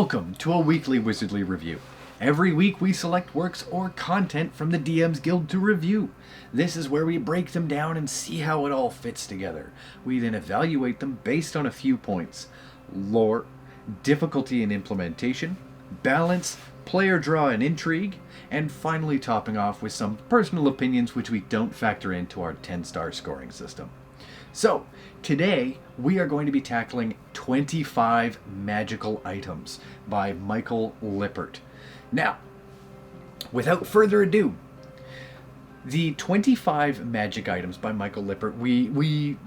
Welcome to a weekly Wizardly Review. Every week we select works or content from the DM's Guild to review. This is where we break them down and see how it all fits together. We then evaluate them based on a few points: lore, difficulty and implementation, balance, player draw and intrigue, and finally topping off with some personal opinions which we don't factor into our 10-star scoring system. So, today we are going to be tackling 25 Magical Items by Michael Lippert. Now, without further ado, the 25 magic items by Michael Lippert, we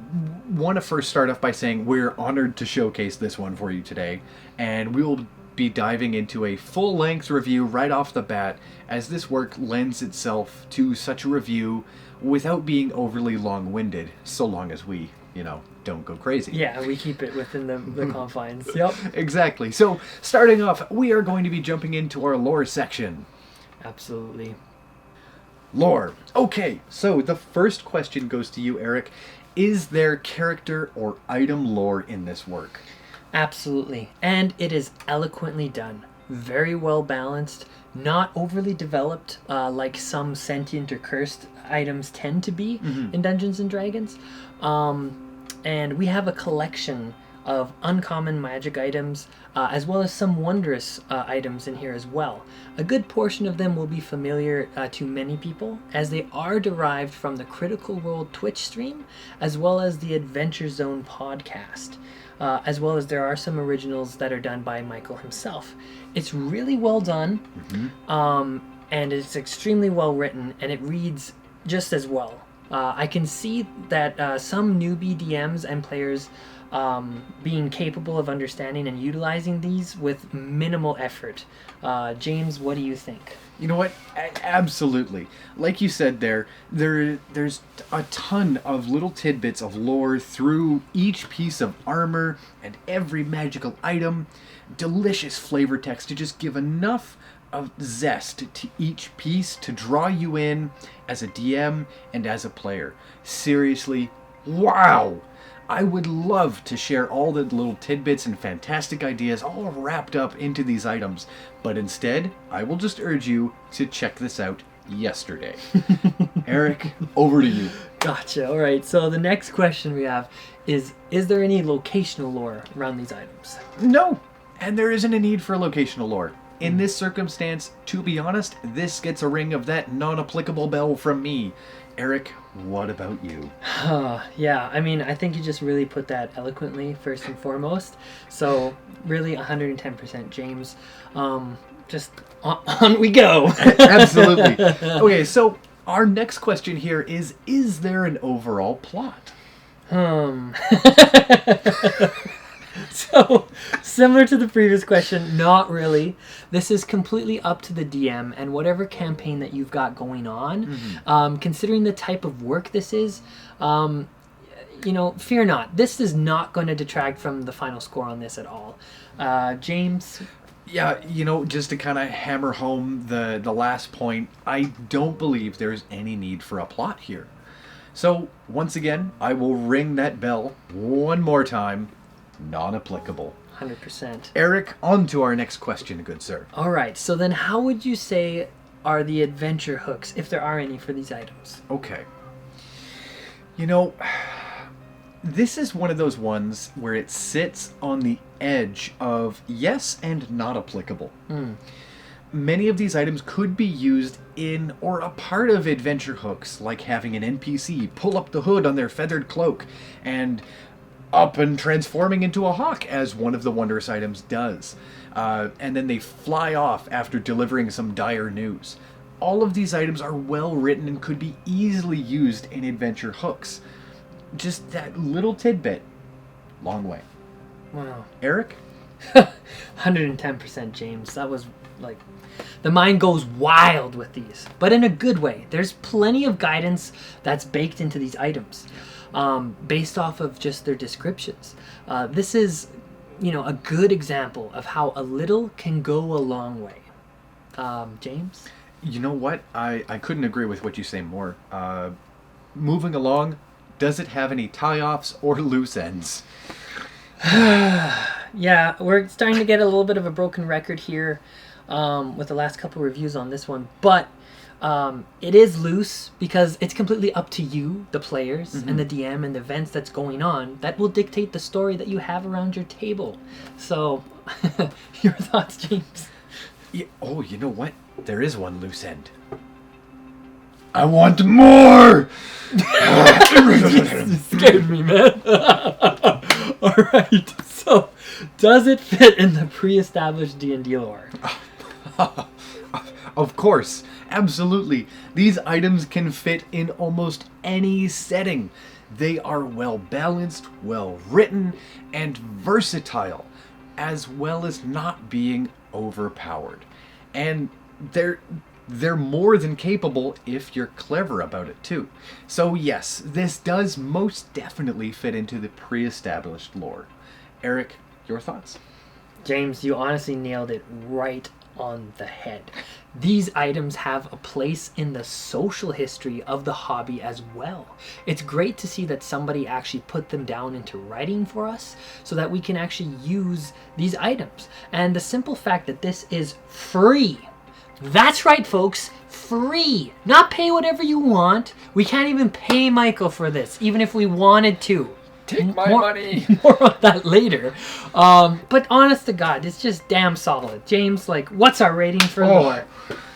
want to first start off by saying we're honored to showcase this one for you today, and we will be diving into a full-length review right off the bat, as this work lends itself to such a review without being overly long-winded, so long as we, don't go crazy. Yeah, we keep it within the confines. Yep. Exactly. So, starting off, we are going to be jumping into our lore section. Absolutely. Lore. Okay, so the first question goes to you, Eric. Is there character or item lore in this work? Absolutely. And it is eloquently done. Very well balanced. Not overly developed like some sentient or cursed items tend to be in Dungeons and Dragons. And we have a collection of uncommon magic items, as well as some wondrous items in here as well. A good portion of them will be familiar to many people, as they are derived from the Critical Role Twitch stream, as well as the Adventure Zone podcast, as well as there are some originals that are done by Michael himself. It's really well done, and it's extremely well written, and it reads just as well. I can see that some newbie DMs and players being capable of understanding and utilizing these with minimal effort. James, what do you think? You know what? Absolutely. Like you said there's a ton of little tidbits of lore through each piece of armor and every magical item. Delicious flavor text to just give enough of zest to each piece to draw you in as a DM and as a player. Seriously, wow! I would love to share all the little tidbits and fantastic ideas all wrapped up into these items, but instead, I will just urge you to check this out yesterday. Eric, over to you. Gotcha. All right, so the next question we have is there any locational lore around these items? No, and there isn't a need for locational lore. In this circumstance, to be honest, this gets a ring of that non-applicable bell from me. Eric, what about you? Yeah, I mean, I think you just really put that eloquently, first and foremost. So, really, 110% James. Just on we go. Absolutely. Okay, so our next question here is there an overall plot? So, similar to the previous question, not really. This is completely up to the DM and whatever campaign that you've got going on. Considering the type of work this is, fear not. This is not going to detract from the final score on this at all. James? Yeah, just to kind of hammer home the last point, I don't believe there's any need for a plot here. So, once again, I will ring that bell one more time. Non-applicable. 100%. Eric, on to our next question, good sir. All right, so then how would you say are the adventure hooks, if there are any, for these items? Okay. This is one of those ones where it sits on the edge of yes and not applicable. Many of these items could be used in or a part of adventure hooks, like having an NPC pull up the hood on their feathered cloak and up and transforming into a hawk, as one of the wondrous items does. And then they fly off after delivering some dire news. All of these items are well written and could be easily used in adventure hooks. Just that little tidbit. Long way. Wow. Eric? 110% James. That was like... The mind goes wild with these, but in a good way. There's plenty of guidance that's baked into these items. Based off of just their descriptions. This is, a good example of how a little can go a long way. James? You know what? I couldn't agree with what you say more. Moving along, does it have any tie-offs or loose ends? Yeah, we're starting to get a little bit of a broken record here with the last couple reviews on this one, but it is loose because it's completely up to you, the players, and the DM and the events that's going on that will dictate the story that you have around your table. So, your thoughts, James? Yeah, oh, you know what? There is one loose end. I want more! You scared me, man. Alright, so does it fit in the pre-established D&D lore? Of course, absolutely. These items can fit in almost any setting. They are well balanced, well written, and versatile, as well as not being overpowered. And they're more than capable if you're clever about it too. So yes, this does most definitely fit into the pre-established lore. Eric, your thoughts? James, you honestly nailed it right on the head. These items have a place in the social history of the hobby as well. It's great to see that somebody actually put them down into writing for us so that we can actually use these items. And the simple fact that this is free. That's right, folks. Free. Not pay whatever you want. We can't even pay Michael for this, even if we wanted to. Take my money. More on that later. But honest to God, it's just damn solid. James, like, what's our rating for lore?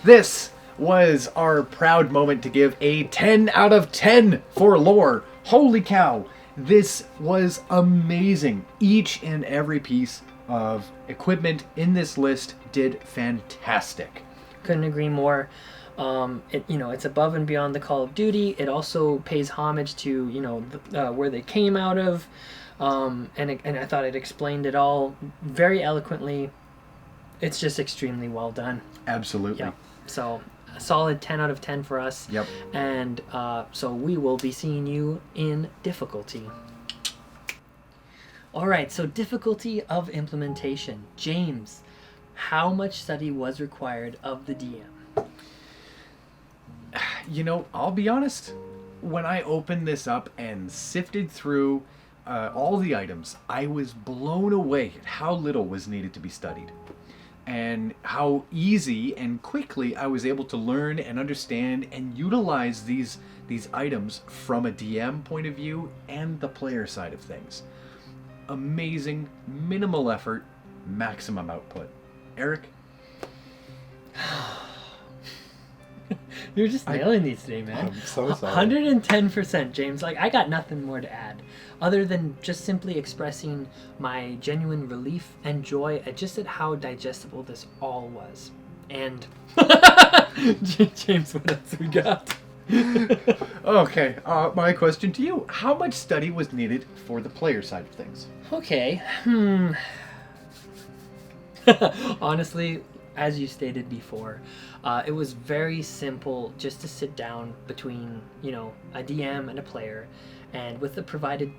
This was our proud moment to give a 10 out of 10 for lore. Holy cow. This was amazing. Each and every piece of equipment in this list did fantastic. Couldn't agree more. It's above and beyond the Call of Duty. It also pays homage to, where they came out of. And I thought it explained it all very eloquently. It's just extremely well done. Absolutely. Yep. So, a solid 10 out of 10 for us. Yep. And so we will be seeing you in difficulty. All right, so difficulty of implementation. James, how much study was required of the DM? I'll be honest. When I opened this up and sifted through all the items, I was blown away at how little was needed to be studied. And how easy and quickly I was able to learn and understand and utilize these items from a DM point of view and the player side of things. Amazing, minimal effort, maximum output. Eric? You're just nailing these today, man. I'm so sorry. 110%, James. Like, I got nothing more to add other than just simply expressing my genuine relief and joy at how digestible this all was. And James, what else we got? Okay, my question to you. How much study was needed for the player side of things? Okay. Honestly, as you stated before, it was very simple just to sit down between, a DM and a player, and with the provided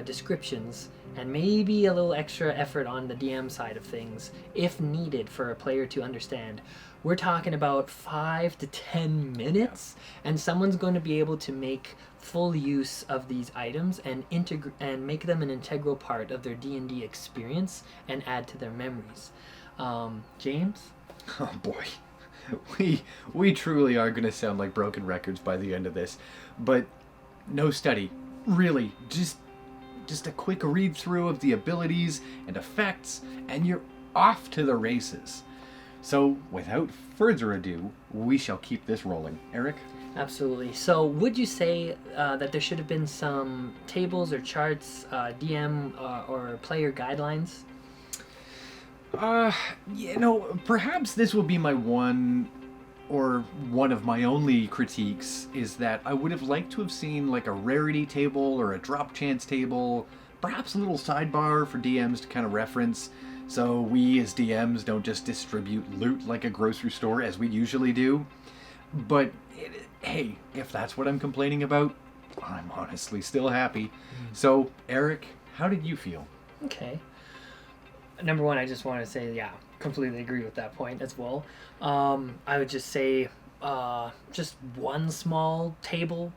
descriptions and maybe a little extra effort on the DM side of things, if needed for a player to understand, we're talking about 5 to 10 minutes, and someone's going to be able to make full use of these items and make them an integral part of their D&D experience and add to their memories. James? Oh boy. We truly are going to sound like broken records by the end of this. But no study. Really. Just a quick read through of the abilities and effects, and you're off to the races. So, without further ado, we shall keep this rolling. Eric? Absolutely. So, would you say that there should have been some tables or charts, DM or player guidelines? Perhaps this will be my one of my only critiques, is that I would have liked to have seen like a rarity table or a drop chance table, perhaps a little sidebar for DMs to kind of reference, so we as DMs don't just distribute loot like a grocery store as we usually do. But hey, if that's what I'm complaining about, I'm honestly still happy. So, Eric, how did you feel? Okay. Number one, I just want to say, yeah, completely agree with that point as well. I would just say just one small table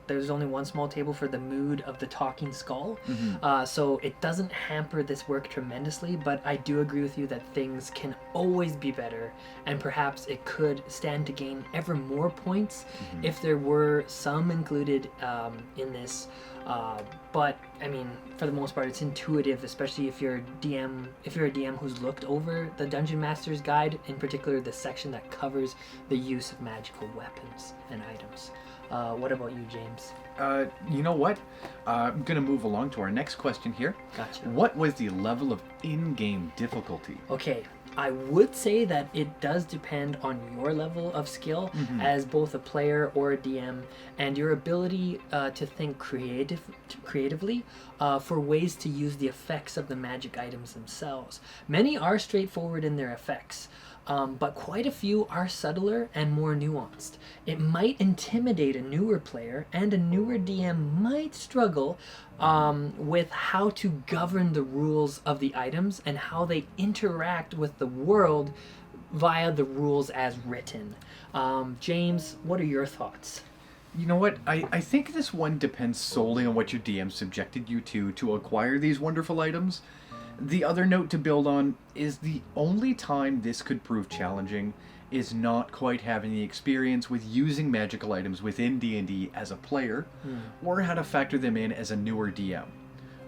there's only one small table for the mood of the talking skull. Mm-hmm. So it doesn't hamper this work tremendously, but I do agree with you that things can always be better, and perhaps it could stand to gain ever more points if there were some included in this. But I mean, for the most part, it's intuitive, especially if you're a DM who's looked over the Dungeon Master's Guide, in particular the section that covers the use of magical weapons and items. What about you, James? You know what? I'm going to move along to our next question here. Gotcha. What was the level of in-game difficulty? Okay, I would say that it does depend on your level of skill as both a player or a DM, and your ability to think creatively for ways to use the effects of the magic items themselves. Many are straightforward in their effects, but quite a few are subtler and more nuanced. It might intimidate a newer player, and a newer DM might struggle with how to govern the rules of the items and how they interact with the world via the rules as written. James, what are your thoughts? You know what? I think this one depends solely on what your DM subjected you to acquire these wonderful items. The other note to build on is the only time this could prove challenging is not quite having the experience with using magical items within D&D as a player, or how to factor them in as a newer DM.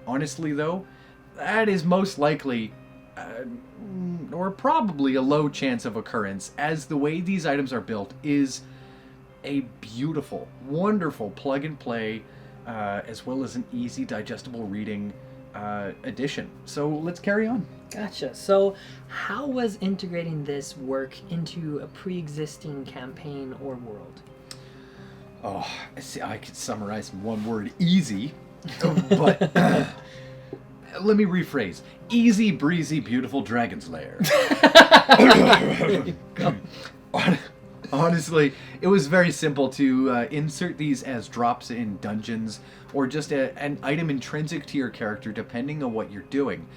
Honestly though, that is most likely, or probably a low chance of occurrence, as the way these items are built is a beautiful, wonderful plug and play, as well as an easy digestible reading addition. So let's carry on. Gotcha. So how was integrating this work into a pre-existing campaign or world? Oh, see, I could summarize in one word: easy. But let me rephrase: easy breezy beautiful dragon's lair. Honestly, it was very simple to insert these as drops in dungeons, or just an item intrinsic to your character depending on what you're doing.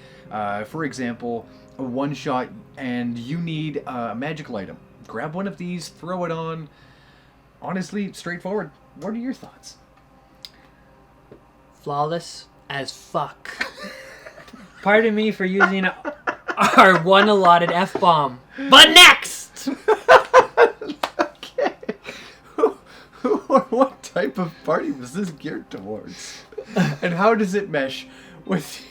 For example, a one-shot and you need a magical item. Grab one of these, throw it on. Honestly, straightforward. What are your thoughts? Flawless as fuck. Pardon me for using our one allotted F-bomb. But next! Okay. What type of party was this geared towards? And how does it mesh with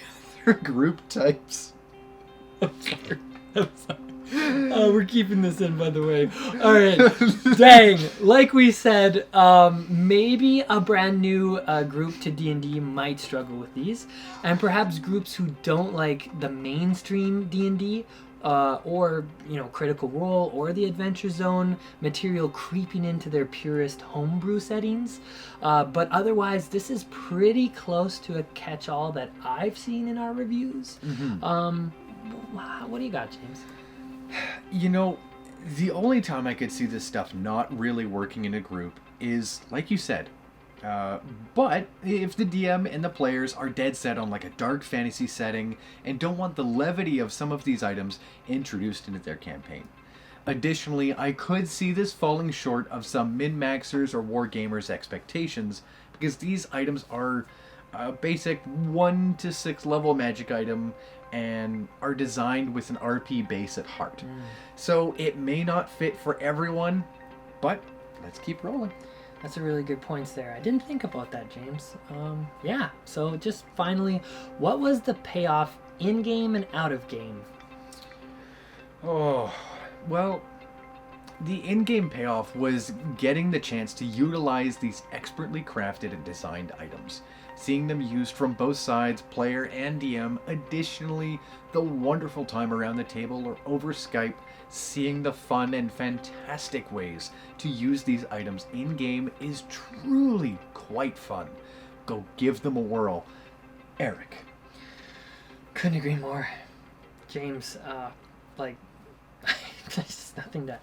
the other group types? I'm sorry. We're keeping this in, by the way. All right. Dang. Like we said, maybe a brand new group to D&D might struggle with these. And perhaps groups who don't like the mainstream D&D or, Critical Role or the Adventure Zone material creeping into their purest homebrew settings. But otherwise, this is pretty close to a catch-all that I've seen in our reviews. What do you got, James? The only time I could see this stuff not really working in a group is, like you said, but if the DM and the players are dead set on like a dark fantasy setting and don't want the levity of some of these items introduced into their campaign. Additionally, I could see this falling short of some min-maxers or wargamers' expectations, because these items are a basic 1 to 6 level magic item and are designed with an RP base at heart. So it may not fit for everyone, but let's keep rolling. That's a really good point there. I didn't think about that, James. Yeah, so just finally, what was the payoff in-game and out-of-game? Oh, well, the in-game payoff was getting the chance to utilize these expertly crafted and designed items, seeing them used from both sides, player and DM. Additionally, the wonderful time around the table or over Skype, seeing the fun and fantastic ways to use these items in-game is truly quite fun. Go give them a whirl. Eric. Couldn't agree more. James, there's just nothing to,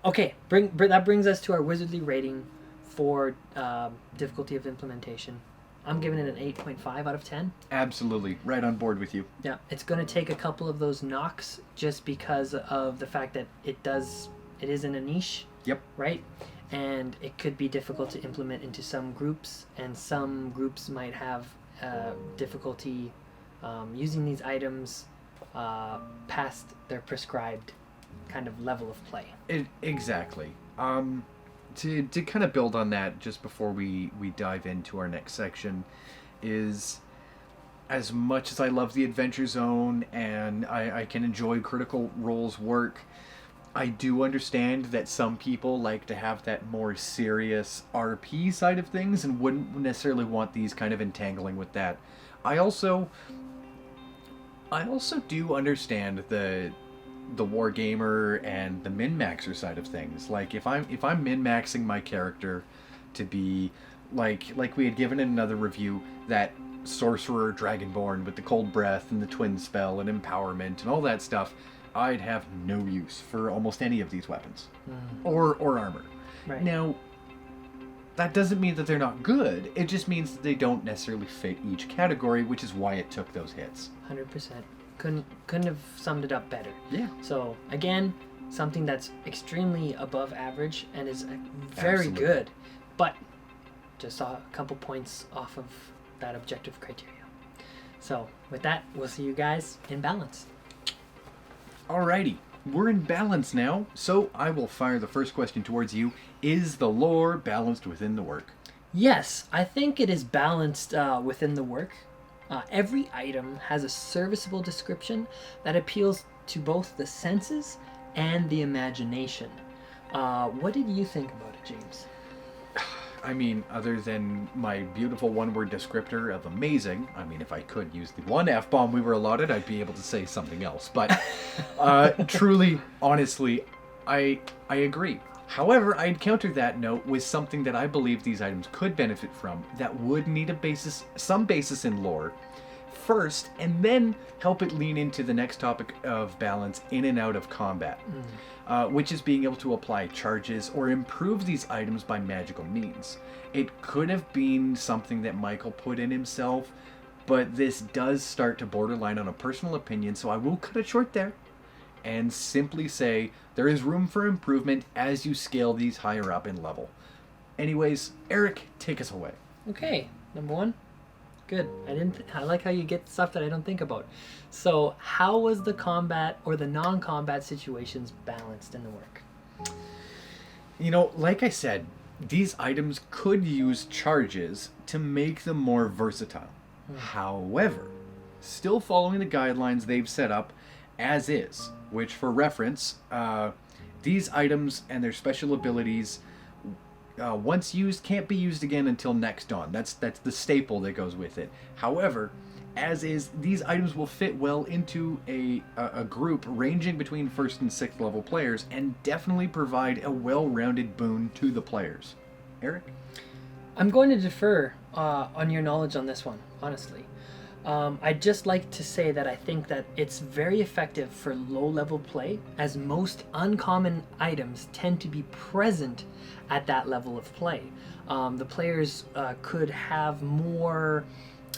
okay, that brings us to our wizardly rating for difficulty of implementation. I'm giving it an 8.5 out of 10. Absolutely. Right on board with you. Yeah, it's going to take a couple of those knocks just because of the fact that it is in a niche. Yep. Right? and it could be difficult to implement into some groups, and some groups might have difficulty using these items past their prescribed kind of level of play. Exactly. To kind of build on that, just before we dive into our next section, is as much as I love the Adventure Zone and I can enjoy Critical Role's work, I do understand that some people like to have that more serious RP side of things and wouldn't necessarily want these kind of entangling with that. I also do understand the wargamer and the min-maxer side of things. Like if I'm min-maxing my character to be like we had given in another review, that sorcerer dragonborn with the cold breath and the twin spell and empowerment and all that stuff, I'd have no use for almost any of these weapons or armor. Right. Now, that doesn't mean that they're not good. It just means that they don't necessarily fit each category, which is why it took those hits. 100%. Couldn't have summed it up better. Yeah. So again, something that's extremely above average and is very Absolutely. good, but just saw a couple points off of that objective criteria. So with that, we'll see you guys in balance. Alrighty, we're in balance now, so I will fire the first question towards you. Is the lore balanced within the work? Yes, I think it is balanced within the work. Every item has a serviceable description that appeals to both the senses and the imagination. What did you think about it, James? I mean, other than my beautiful one-word descriptor of amazing, I mean, if I could use the one F-bomb we were allotted, I'd be able to say something else. But truly, honestly, I agree. However, I'd counter that note with something that I believe these items could benefit from that would need some basis in lore first, and then help it lean into the next topic of balance in and out of combat, which is being able to apply charges or improve these items by magical means. It could have been something that Michael put in himself, but this does start to borderline on a personal opinion, so I will cut it short there and simply say there is room for improvement as you scale these higher up in level. Anyways, Eric, take us away. Okay, number one. Good. I like how you get stuff that I don't think about. So, how was the combat or the non-combat situations balanced in the work? You know, like I said, these items could use charges to make them more versatile. However, still following the guidelines they've set up as is, which for reference, these items and their special abilities, once used, can't be used again until next dawn. That's the staple that goes with it. However, as is, these items will fit well into a group ranging between 1st and 6th level players and definitely provide a well-rounded boon to the players. Eric? I'm going to defer on your knowledge on this one, honestly. I'd just like to say that I think that it's very effective for low-level play, as most uncommon items tend to be present at that level of play. The players could have more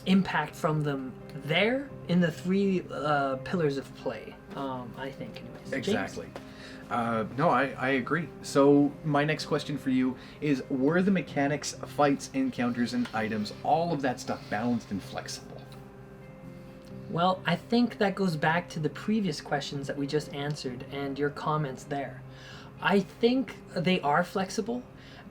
impact from them there in the 3 pillars of play, I think, anyways. Exactly. No, I agree. So my next question for you is, were the mechanics, fights, encounters, and items, all of that stuff balanced and flexible? Well, I think that goes back to the previous questions that we just answered and your comments there. I think they are flexible,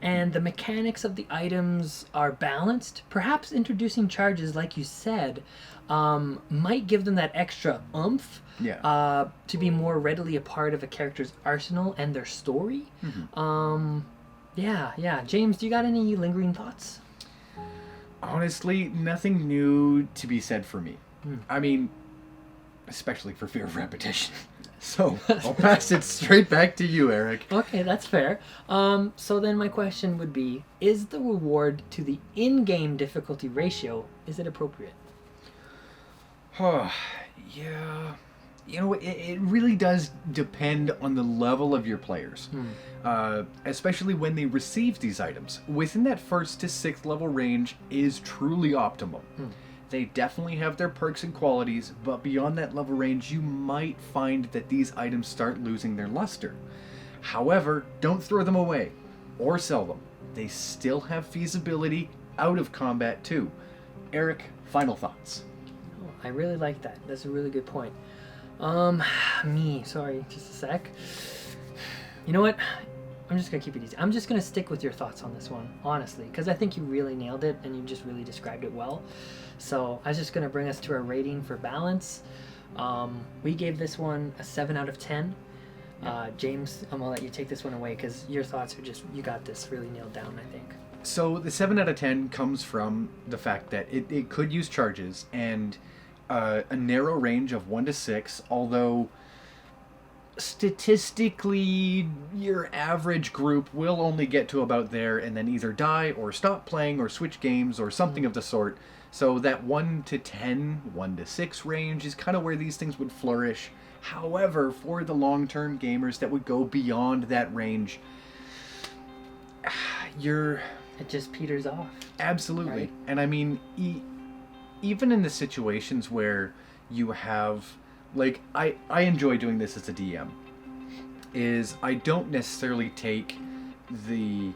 and the mechanics of the items are balanced. Perhaps introducing charges, like you said, might give them that extra oomph to be more readily a part of a character's arsenal and their story. Yeah. James, do you got any lingering thoughts? Honestly, nothing new to be said for me. I mean, especially for fear of repetition. So, I'll pass it straight back to you, Eric. Okay, that's fair. So then my question would be, is the reward to the in-game difficulty ratio, is it appropriate? Yeah. You know, it really does depend on the level of your players. Especially when they receive these items. Within that 1st to 6th level range is truly optimum. They definitely have their perks and qualities, but beyond that level range, you might find that these items start losing their luster. However, don't throw them away. or sell them. They still have feasibility out of combat too. Eric, final thoughts. Oh, I really like that. That's a really good point. Sorry, just a sec. You know what? I'm just going to keep it easy. I'm just going to stick with your thoughts on this one, honestly, because I think you really nailed it and you just really described it well. So I was just going to bring us to our rating for balance. We gave this one a 7 out of 10. James, I'm going to let you take this one away because your thoughts are just, you got this really nailed down, I think. So the 7 out of 10 comes from the fact that it could use charges and a narrow range of 1 to 6, although statistically your average group will only get to about there and then either die or stop playing or switch games or something of the sort. So that 1 to 10, 1 to 6 range is kind of where these things would flourish. However, for the long-term gamers that would go beyond that range, it just peters off. Absolutely. Right? And I mean, even in the situations where you have, like, I enjoy doing this as a DM, is I don't necessarily take the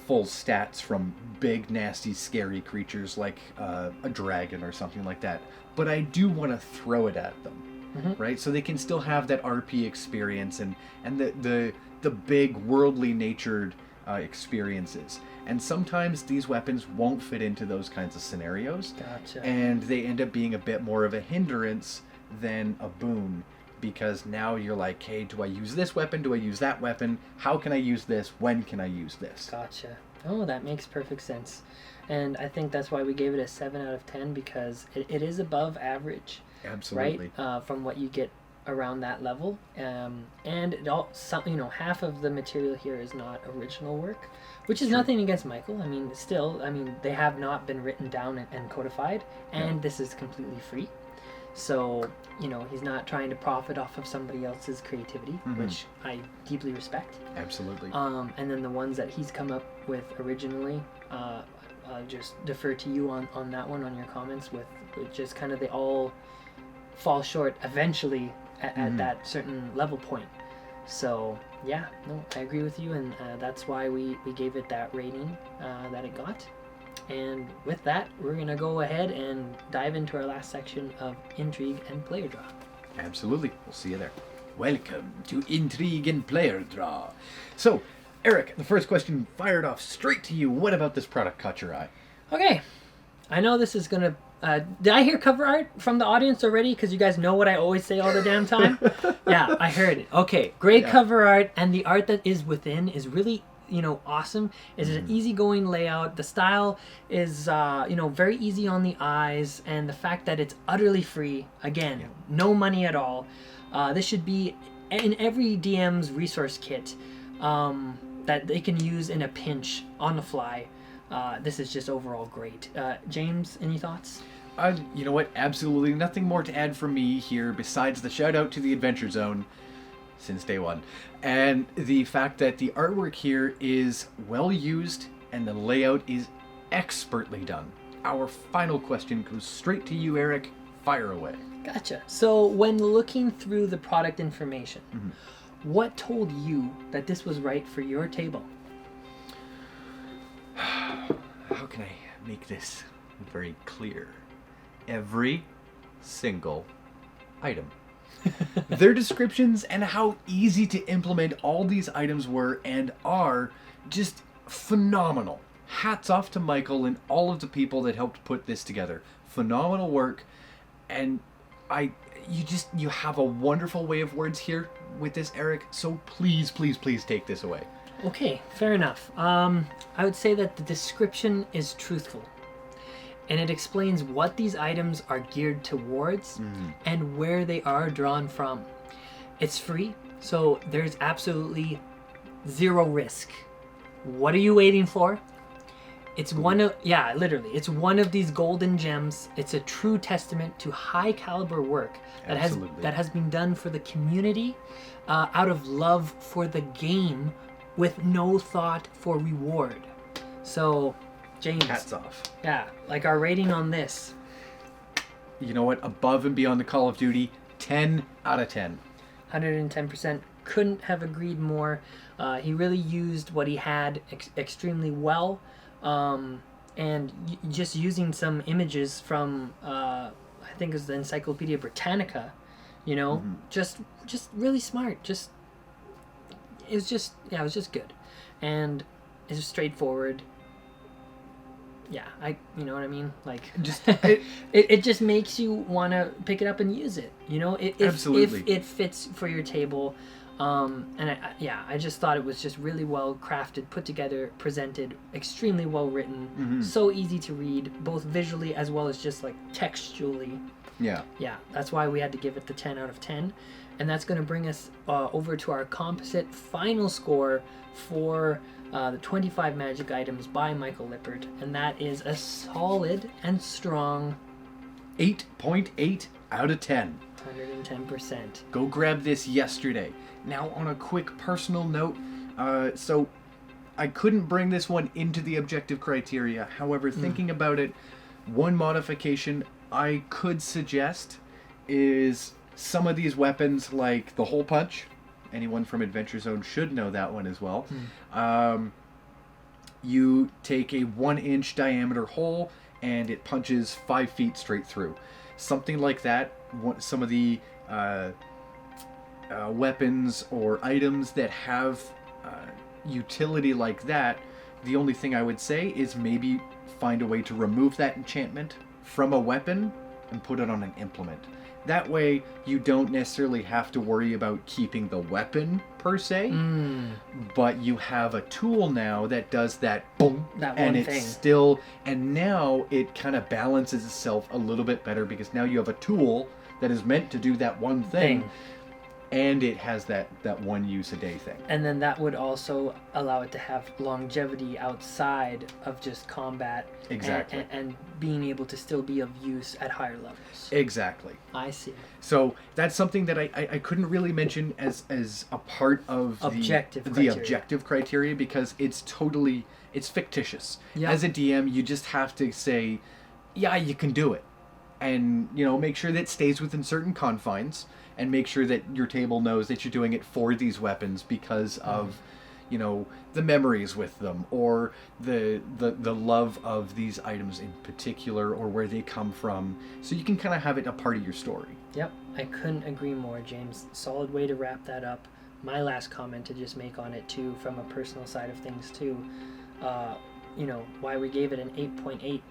full stats from big, nasty, scary creatures like a dragon or something like that, but I do want to throw it at them. Mm-hmm. Right? So they can still have that RP experience and the big worldly natured experiences. And sometimes these weapons won't fit into those kinds of scenarios. Gotcha. And they end up being a bit more of a hindrance than a boon, because now you're like, hey, do I use this weapon? Do I use that weapon? How can I use this? When can I use this? Gotcha. Oh, that makes perfect sense. And I think that's why we gave it a 7 out of 10, because it is above average. Absolutely. Right? From what you get around that level. And it all, half of the material here is not original work, which is True. Nothing against Michael. I mean, still, they have not been written down and codified, and This is completely free. So, he's not trying to profit off of somebody else's creativity, Mm-hmm. which I deeply respect. Absolutely. And then the ones that he's come up with originally, I'll just defer to you on that one, on your comments, with just kind of they all fall short eventually at that certain level point. So, yeah, no, I agree with you, and that's why we gave it that rating that it got. And with that, we're going to go ahead and dive into our last section of Intrigue and Player Draw. Absolutely. We'll see you there. Welcome to Intrigue and Player Draw. So, Eric, the first question fired off straight to you. What about this product caught your eye? Okay. I know this is going to... did I hear cover art from the audience already? Because you guys know what I always say all the damn time. Yeah, I heard it. Okay, great cover art, and the art that is within is really, awesome. It's an easygoing layout. The style is, very easy on the eyes, and the fact that it's utterly free. Again, no money at all. This should be in every DM's resource kit that they can use in a pinch on the fly. This is just overall great. James, any thoughts? You know what? Absolutely nothing more to add from me here besides the shout out to the Adventure Zone since day one. And the fact that the artwork here is well used and the layout is expertly done. Our final question goes straight to you, Eric. Fire away. Gotcha. So when looking through the product information, what told you that this was right for your table? How can I make this very clear? Every single item. Their descriptions and how easy to implement all these items were and are just phenomenal. Hats off to Michael and all of the people that helped put this together. Phenomenal work. And you have a wonderful way of words here with this, Eric. So please, please, please take this away. Okay, fair enough. I would say that the description is truthful, and it explains what these items are geared towards and where they are drawn from. It's free, so there's absolutely zero risk. What are you waiting for? It's literally, it's one of these golden gems. It's a true testament to high caliber work that has been done for the community, out of love for the game, with no thought for reward. So, James. Hats off. Yeah, like our rating on this. You know what? Above and beyond the Call of Duty, 10 out of 10. 110% couldn't have agreed more. He really used what he had extremely well, and just using some images from I think it was the Encyclopedia Britannica, you know, just really smart. It was just good, and it was straightforward. Yeah, you know what I mean? Like, just it just makes you want to pick it up and use it. You know, Absolutely. if it fits for your table. And I just thought it was just really well crafted, put together, presented, extremely well written, so easy to read, both visually as well as just like textually. Yeah. Yeah, that's why we had to give it the 10 out of 10. And that's going to bring us over to our composite final score for the 25 magic items by Michael Lippert. And that is a solid and strong 8.8 out of 10. 110%. Go grab this yesterday. Now, on a quick personal note, so I couldn't bring this one into the objective criteria. However, thinking about it, one modification I could suggest is some of these weapons, like the hole punch. Anyone from Adventure Zone should know that one as well. You take a 1-inch diameter hole and it punches 5 feet straight through. Something like that. Some of the weapons or items that have utility like that, the only thing I would say is maybe find a way to remove that enchantment from a weapon and put it on an implement. That way you don't necessarily have to worry about keeping the weapon per se, but you have a tool now that does that boom, that and one it's thing. still, and now it kind of balances itself a little bit better because now you have a tool that is meant to do that one thing. And it has that one use a day thing. And then that would also allow it to have longevity outside of just combat. Exactly. And being able to still be of use at higher levels. Exactly. I see. So that's something that I couldn't really mention as a part of the objective criteria because it's fictitious. Yeah. As a DM, you just have to say, yeah, you can do it. And, you know, make sure that it stays within certain confines. And make sure that your table knows that you're doing it for these weapons because of, you know, the memories with them or the love of these items in particular or where they come from. So you can kind of have it a part of your story. Yep, I couldn't agree more, James. Solid way to wrap that up. My last comment to just make on it too, from a personal side of things too, you know, why we gave it an 8.8.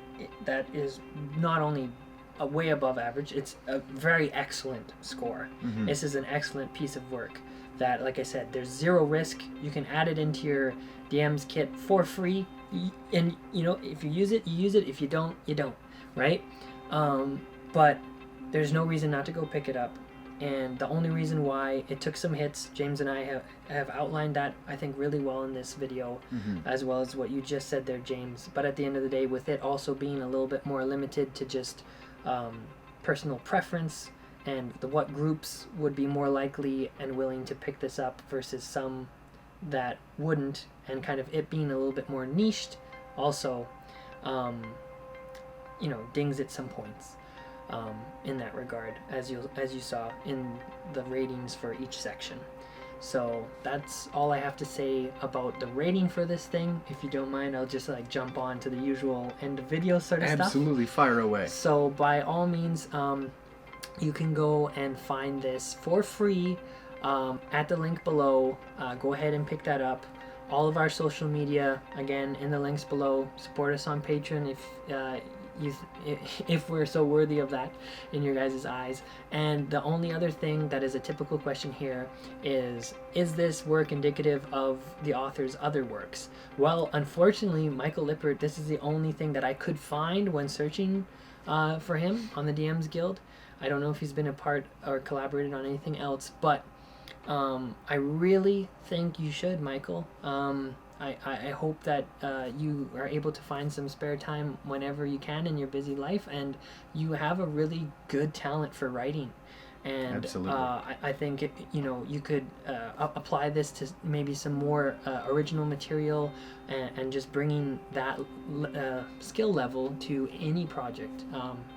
That is not only way above average, it's a very excellent score. This is an excellent piece of work that, like I said, there's zero risk. You can add it into your DM's kit for free, and you know, if you use it, you use it. If you don't, you don't, right? But there's no reason not to go pick it up. And the only reason why it took some hits, James and I have outlined that, I think, really well in this video, as well as what you just said there, James. But at the end of the day, with it also being a little bit more limited to just personal preference and what groups would be more likely and willing to pick this up versus some that wouldn't, and kind of it being a little bit more niched also, you know, dings at some points in that regard, as you saw in the ratings for each section. So that's all I have to say about the rating for this thing. If you don't mind, I'll just like jump on to the usual end of video sort of stuff. Absolutely, fire away. So by all means, you can go and find this for free at the link below. Go ahead and pick that up. All of our social media, again, in the links below. Support us on Patreon if we're so worthy of that in your guys' eyes. And the only other thing that is a typical question here is this work indicative of the author's other works? Well, unfortunately, Michael Lippert, this is the only thing that I could find when searching for him on the DM's Guild. I don't know if he's been a part or collaborated on anything else, but I really think you should, Michael. I hope that you are able to find some spare time whenever you can in your busy life, and you have a really good talent for writing. And Absolutely. I think you could apply this to maybe some more original material and just bringing that skill level to any project.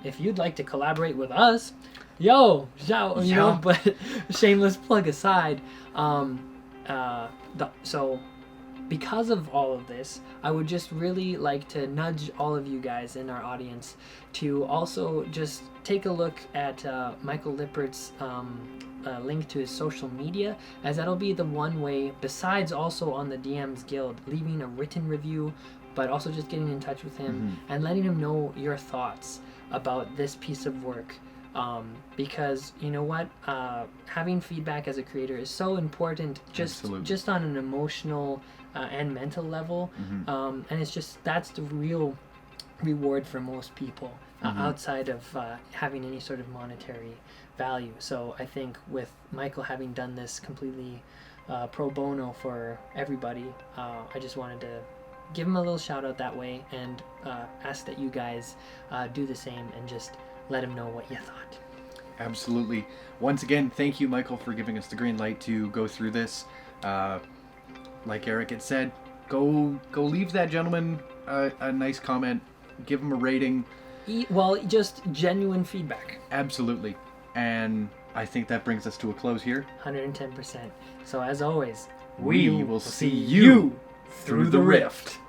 If you'd like to collaborate with us, shout, you know. But shameless plug aside, so because of all of this, I would just really like to nudge all of you guys in our audience to also just take a look at Michael Lippert's link to his social media, as that'll be the one way, besides also on the DMs Guild, leaving a written review, but also just getting in touch with him and letting him know your thoughts about this piece of work. Because you know what, having feedback as a creator is so important, just on an emotional and mental level, and that's the real reward for most people, outside of having any sort of monetary value. So I think with Michael having done this completely pro bono for everybody, I just wanted to give him a little shout out that way, and ask that you guys do the same and just let him know what you thought. Absolutely. Once again, thank you, Michael, for giving us the green light to go through this. Like Eric had said, go leave that gentleman a nice comment, give him a rating. Well, just genuine feedback. Absolutely. And I think that brings us to a close here. 110%. So as always, we will see you through the rift.